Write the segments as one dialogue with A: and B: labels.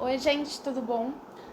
A: Oi gente, tudo bom?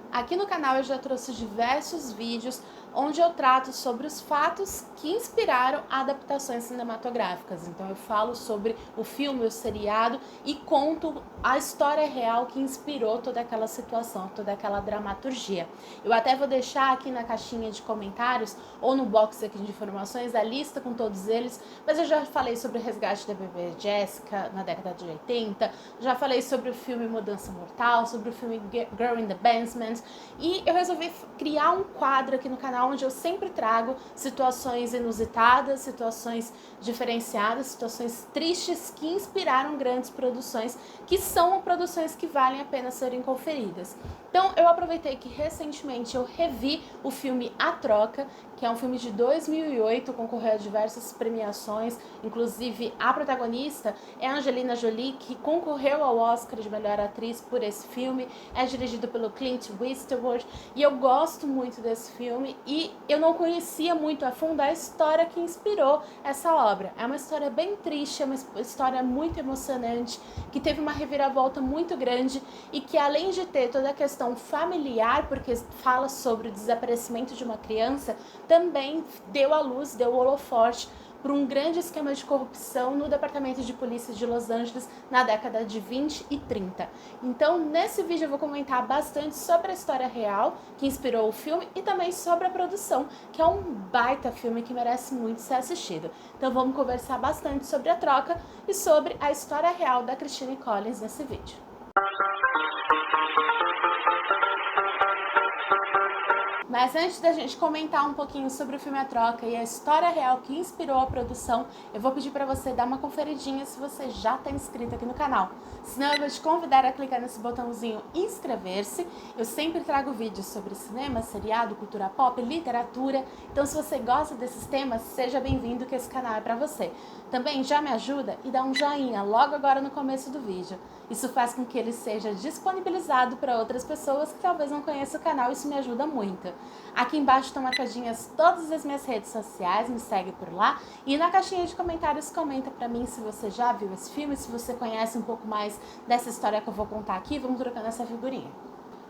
A: Aqui no canal eu já trouxe diversos vídeos onde eu trato sobre os fatos que inspiraram adaptações cinematográficas. Então eu falo sobre o filme, o seriado e conto a história real que inspirou toda aquela situação, toda aquela dramaturgia. Eu até vou deixar aqui na caixinha de comentários ou no box aqui de informações a lista com todos eles, mas eu já falei sobre o resgate da bebê Jessica na década de 80, já falei sobre o filme Mudança Mortal, sobre o filme Girl in the Basement, e eu resolvi criar um quadro aqui no canal onde eu sempre trago situações inusitadas, situações diferenciadas, situações tristes que inspiraram grandes produções, que são produções que valem a pena serem conferidas. Então eu aproveitei que recentemente eu revi o filme A Troca, que é um filme de 2008, concorreu a diversas premiações, inclusive a protagonista é a Angelina Jolie, que concorreu ao Oscar de melhor atriz por esse filme, é dirigido pelo Clint Eastwood, e eu gosto muito desse filme, e eu não conhecia muito a fundo a história que inspirou essa obra. É uma história bem triste, é uma história muito emocionante, que teve uma reviravolta muito grande, e que além de ter toda a questão familiar, porque fala sobre o desaparecimento de uma criança, também deu à luz, deu holofote por um grande esquema de corrupção no Departamento de Polícia de Los Angeles na década de 20 e 30. Então, nesse vídeo eu vou comentar bastante sobre a história real que inspirou o filme e também sobre a produção, que é um baita filme que merece muito ser assistido. Então vamos conversar bastante sobre A Troca e sobre a história real da Christine Collins nesse vídeo. Mas antes da gente comentar um pouquinho sobre o filme A Troca e a história real que inspirou a produção, eu vou pedir para você dar uma conferidinha se você já está inscrito aqui no canal. Senão eu vou te convidar a clicar nesse botãozinho inscrever-se. Eu sempre trago vídeos sobre cinema, seriado, cultura pop, literatura. Então se você gosta desses temas, seja bem-vindo que esse canal é para você. Também já me ajuda e dá um joinha logo agora no começo do vídeo. Isso faz com que ele seja disponibilizado para outras pessoas que talvez não conheçam o canal, isso me ajuda muito. Aqui embaixo estão marcadinhas todas as minhas redes sociais, me segue por lá. E na caixinha de comentários comenta pra mim se você já viu esse filme, se você conhece um pouco mais dessa história que eu vou contar aqui, vamos trocando essa figurinha.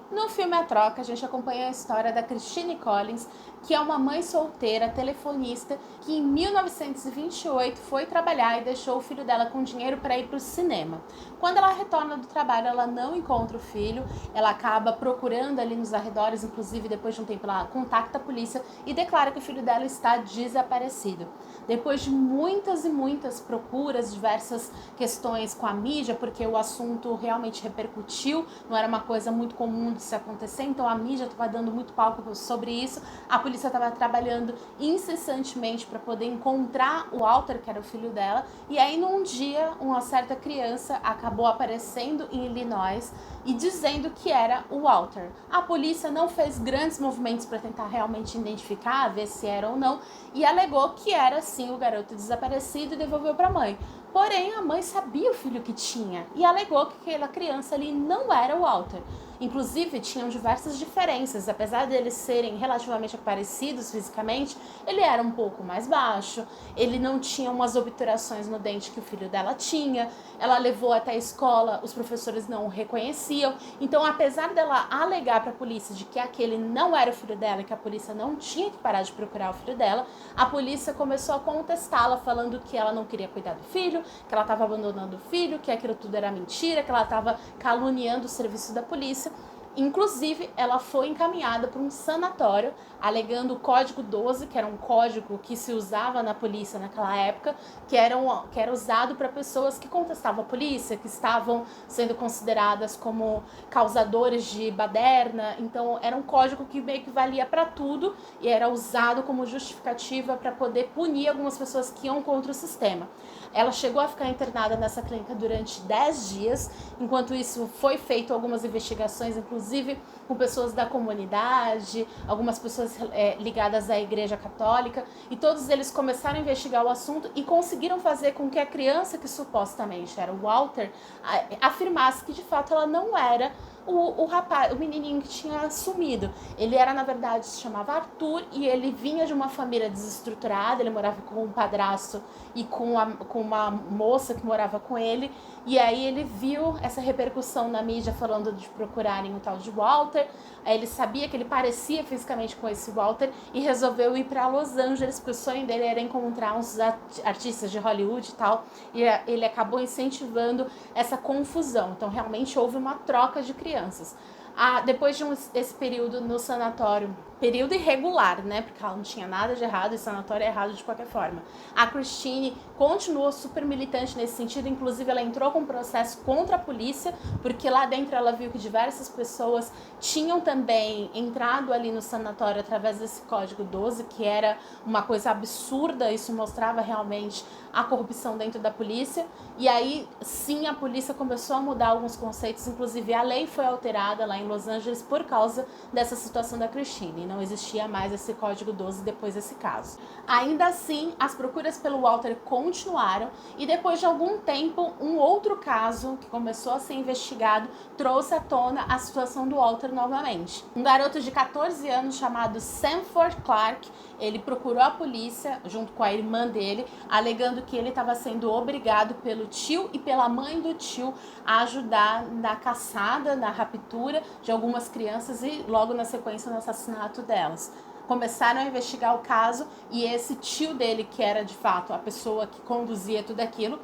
A: No filme A Troca, a gente acompanha a história da Christine Collins, que é uma mãe solteira, telefonista, que em 1928 foi trabalhar e deixou o filho dela com dinheiro para ir para o cinema. Quando ela retorna do trabalho, ela não encontra o filho, ela acaba procurando ali nos arredores, inclusive depois de um tempo ela contacta a polícia e declara que o filho dela está desaparecido. Depois de muitas e muitas procuras, diversas questões com a mídia, porque o assunto realmente repercutiu, não era uma coisa muito comum de se acontecer, então a mídia estava dando muito palco sobre isso, a polícia estava trabalhando incessantemente para poder encontrar o Walter, que era o filho dela, e aí num dia uma certa criança acabou aparecendo em Illinois e dizendo que era o Walter. A polícia não fez grandes movimentos para tentar realmente identificar, ver se era ou não, e alegou que era sim o garoto desaparecido e devolveu para a mãe. Porém, a mãe sabia o filho que tinha e alegou que aquela criança ali não era o Walter. Inclusive, tinham diversas diferenças. Apesar deles serem relativamente parecidos fisicamente, ele era um pouco mais baixo, ele não tinha umas obturações no dente que o filho dela tinha, ela levou até a escola, os professores não o reconheciam. Então, apesar dela alegar para a polícia de que aquele não era o filho dela e que a polícia não tinha que parar de procurar o filho dela, a polícia começou a contestá-la, falando que ela não queria cuidar do filho, que ela estava abandonando o filho, que aquilo tudo era mentira, que ela estava caluniando o serviço da polícia. Inclusive, ela foi encaminhada para um sanatório, alegando o Código 12, que era um código que se usava na polícia naquela época, que era usado para pessoas que contestavam a polícia, que estavam sendo consideradas como causadores de baderna. Então, era um código que meio que valia para tudo e era usado como justificativa para poder punir algumas pessoas que iam contra o sistema. Ela chegou a ficar internada nessa clínica durante 10 dias, enquanto isso foi feito algumas investigações, inclusive com pessoas da comunidade, algumas pessoas ligadas à Igreja Católica, e todos eles começaram a investigar o assunto e conseguiram fazer com que a criança que supostamente era o Walter afirmasse que de fato ela não era o rapaz, o menininho que tinha sumido. Ele era, na verdade, se chamava Arthur e ele vinha de uma família desestruturada, ele morava com um padrasto e com uma moça que morava com ele, e aí ele viu essa repercussão na mídia falando de procurarem o tal de Walter. Aí ele sabia que ele parecia fisicamente com esse Walter e resolveu ir para Los Angeles, porque o sonho dele era encontrar uns artistas de Hollywood e tal, e ele acabou incentivando essa confusão. Então realmente houve uma troca de crianças. Depois de esse período no sanatório, período irregular, né, porque ela não tinha nada de errado e sanatório é errado de qualquer forma, a Christine continuou super militante nesse sentido, inclusive ela entrou com um processo contra a polícia, porque lá dentro ela viu que diversas pessoas tinham também entrado ali no sanatório através desse código 12, que era uma coisa absurda, isso mostrava realmente a corrupção dentro da polícia, e aí sim a polícia começou a mudar alguns conceitos, inclusive a lei foi alterada lá em Los Angeles por causa dessa situação da Christine. Não existia mais esse código 12 depois desse caso. Ainda assim, as procuras pelo Walter continuaram e depois de algum tempo, um outro caso que começou a ser investigado trouxe à tona a situação do Walter novamente. Um garoto de 14 anos chamado Sanford Clark, ele procurou a polícia junto com a irmã dele, alegando que ele estava sendo obrigado pelo tio e pela mãe do tio a ajudar na caçada, na raptura de algumas crianças e logo na sequência no assassinato delas. Começaram a investigar o caso e esse tio dele, que era de fato a pessoa que conduzia tudo aquilo,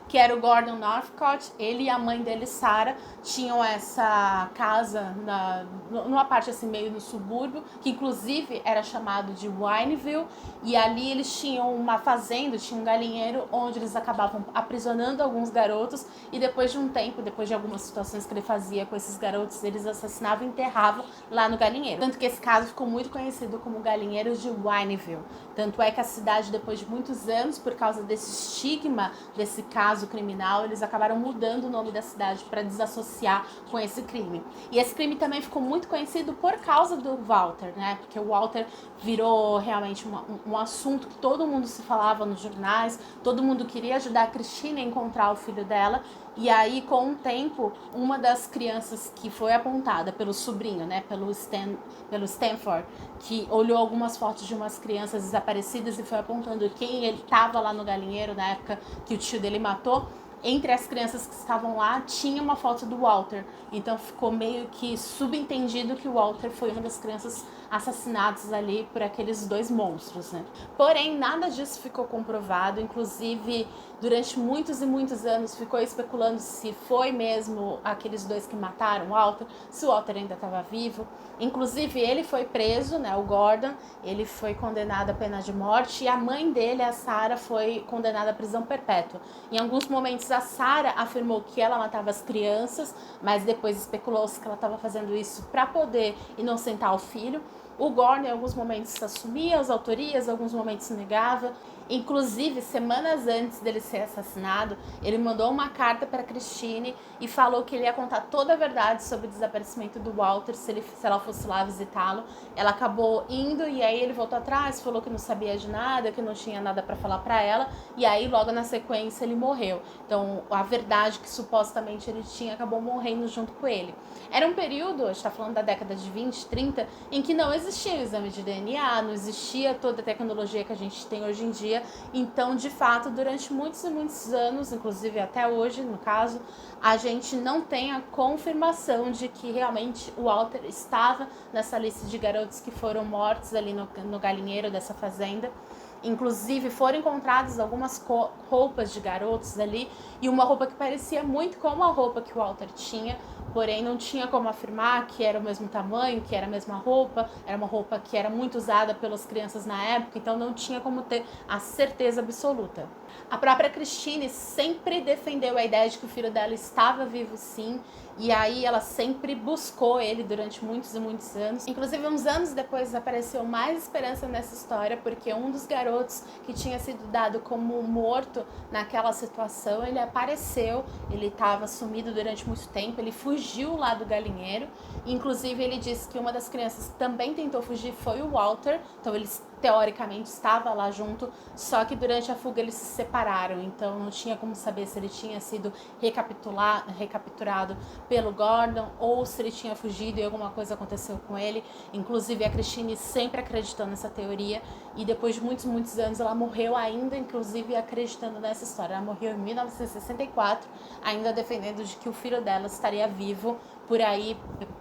A: que era o Gordon Northcott, ele e a mãe dele, Sarah, tinham essa casa numa parte assim meio no subúrbio, que inclusive era chamado de Wineville, e ali eles tinham uma fazenda, tinha um galinheiro onde eles acabavam aprisionando alguns garotos e depois de um tempo, depois de algumas situações que ele fazia com esses garotos, eles assassinavam e enterravam lá no galinheiro. Tanto que esse caso ficou muito conhecido como Galinheiro de Wineville. Tanto é que a cidade, depois de muitos anos, por causa desse estigma desse caso criminal, eles acabaram mudando o nome da cidade para desassociar com esse crime. E esse crime também ficou muito conhecido por causa do Walter, né? Porque o Walter virou realmente um assunto que todo mundo se falava nos jornais, todo mundo queria ajudar a Christine a encontrar o filho dela. E aí, com o tempo, uma das crianças que foi apontada pelo sobrinho, né, pelo Stanford, que olhou algumas fotos de umas crianças desaparecidas e foi apontando quem ele estava lá no galinheiro na época que o tio dele matou, entre as crianças que estavam lá, tinha uma foto do Walter. Então ficou meio que subentendido que o Walter foi uma das crianças assassinadas ali por aqueles dois monstros, né? Porém, nada disso ficou comprovado. Inclusive, durante muitos e muitos anos, ficou especulando se foi mesmo aqueles dois que mataram o Walter, se o Walter ainda estava vivo. Inclusive, ele foi preso, né, o Gordon, ele foi condenado à pena de morte e a mãe dele, a Sarah, foi condenada à prisão perpétua. Em alguns momentos, a Sarah afirmou que ela matava as crianças, mas depois especulou-se que ela estava fazendo isso para poder inocentar o filho. O Gordon, em alguns momentos, assumia as autorias, em alguns momentos negava. Inclusive, semanas antes dele ser assassinado, ele mandou uma carta para Christine e falou que ele ia contar toda a verdade sobre o desaparecimento do Walter se ela fosse lá visitá-lo. Ela acabou indo e aí ele voltou atrás, falou que não sabia de nada, que não tinha nada para falar para ela, e aí logo na sequência ele morreu. Então, a verdade que supostamente ele tinha acabou morrendo junto com ele. Era um período, a gente está falando da década de 20, 30, em que não existia o exame de DNA, não existia toda a tecnologia que a gente tem hoje em dia. Então, de fato, durante muitos e muitos anos, inclusive até hoje, no caso, a gente não tem a confirmação de que realmente o Walter estava nessa lista de garotos que foram mortos ali no galinheiro dessa fazenda. Inclusive, foram encontradas algumas roupas de garotos ali e uma roupa que parecia muito com a roupa que o Walter tinha, porém não tinha como afirmar que era o mesmo tamanho, que era a mesma roupa, era uma roupa que era muito usada pelas crianças na época, então não tinha como ter a certeza absoluta. A própria Christine sempre defendeu a ideia de que o filho dela estava vivo sim, e aí ela sempre buscou ele durante muitos e muitos anos. Inclusive, uns anos depois apareceu mais esperança nessa história, porque um dos garotos que tinha sido dado como morto naquela situação, ele apareceu, ele estava sumido durante muito tempo, ele fugiu lá do galinheiro. Inclusive, ele disse que uma das crianças que também tentou fugir foi o Walter, então eles teoricamente estava lá junto, só que durante a fuga eles se separaram, então não tinha como saber se ele tinha sido recapturado pelo Gordon ou se ele tinha fugido e alguma coisa aconteceu com ele. Inclusive a Christine sempre acreditou nessa teoria e depois de muitos anos ela morreu ainda, inclusive acreditando nessa história. Ela morreu em 1964, ainda defendendo de que o filho dela estaria vivo por aí,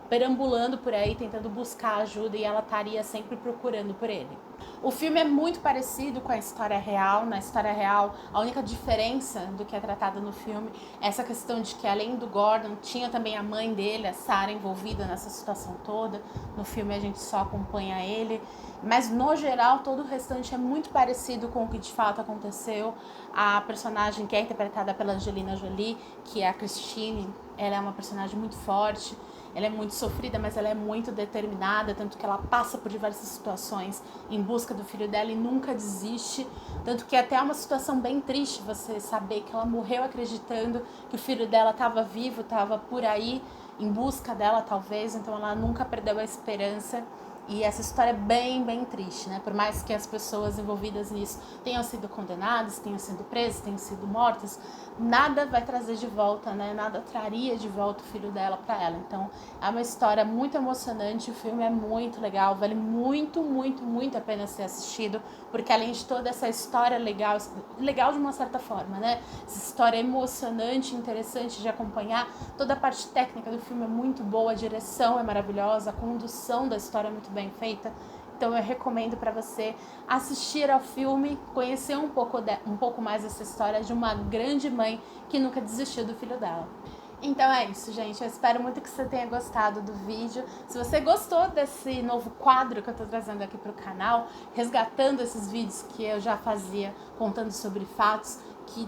A: perambulando por aí, tentando buscar ajuda, e ela estaria sempre procurando por ele. O filme é muito parecido com a história real. Na história real, a única diferença do que é tratado no filme é essa questão de que, além do Gordon, tinha também a mãe dele, a Sarah, envolvida nessa situação toda. No filme a gente só acompanha ele, mas no geral todo o restante é muito parecido com o que de fato aconteceu. A personagem que é interpretada pela Angelina Jolie, que é a Christine, ela é uma personagem muito forte, ela é muito sofrida, mas ela é muito determinada, tanto que ela passa por diversas situações em busca do filho dela e nunca desiste, tanto que é até uma situação bem triste você saber que ela morreu acreditando que o filho dela estava vivo, estava por aí em busca dela talvez, então ela nunca perdeu a esperança. E essa história é bem triste, né? Por mais que as pessoas envolvidas nisso tenham sido condenadas, tenham sido presas, tenham sido mortas, nada vai trazer de volta, né? Nada traria de volta o filho dela para ela. Então é uma história muito emocionante, o filme é muito legal, vale muito a pena ser assistido, porque além de toda essa história legal de uma certa forma, né? Essa história emocionante, interessante de acompanhar, toda a parte técnica do filme é muito boa, a direção é maravilhosa, a condução da história é muito bem feita. Então eu recomendo para você assistir ao filme, conhecer um pouco mais essa história de uma grande mãe que nunca desistiu do filho dela. Então é isso, gente. Eu espero muito que você tenha gostado do vídeo. Se você gostou desse novo quadro que eu tô trazendo aqui pro canal, resgatando esses vídeos que eu já fazia, contando sobre fatos que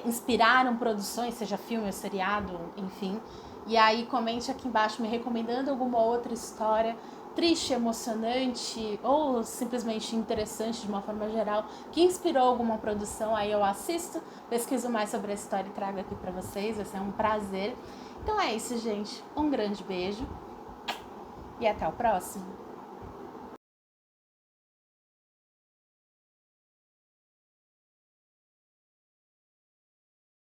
A: inspiraram produções, seja filme ou seriado, enfim. E aí comente aqui embaixo me recomendando alguma outra história triste, emocionante ou simplesmente interessante de uma forma geral, que inspirou alguma produção. Aí eu assisto, pesquiso mais sobre a história e trago aqui pra vocês, vai ser um prazer. Então é isso, gente. Um grande beijo e até o próximo.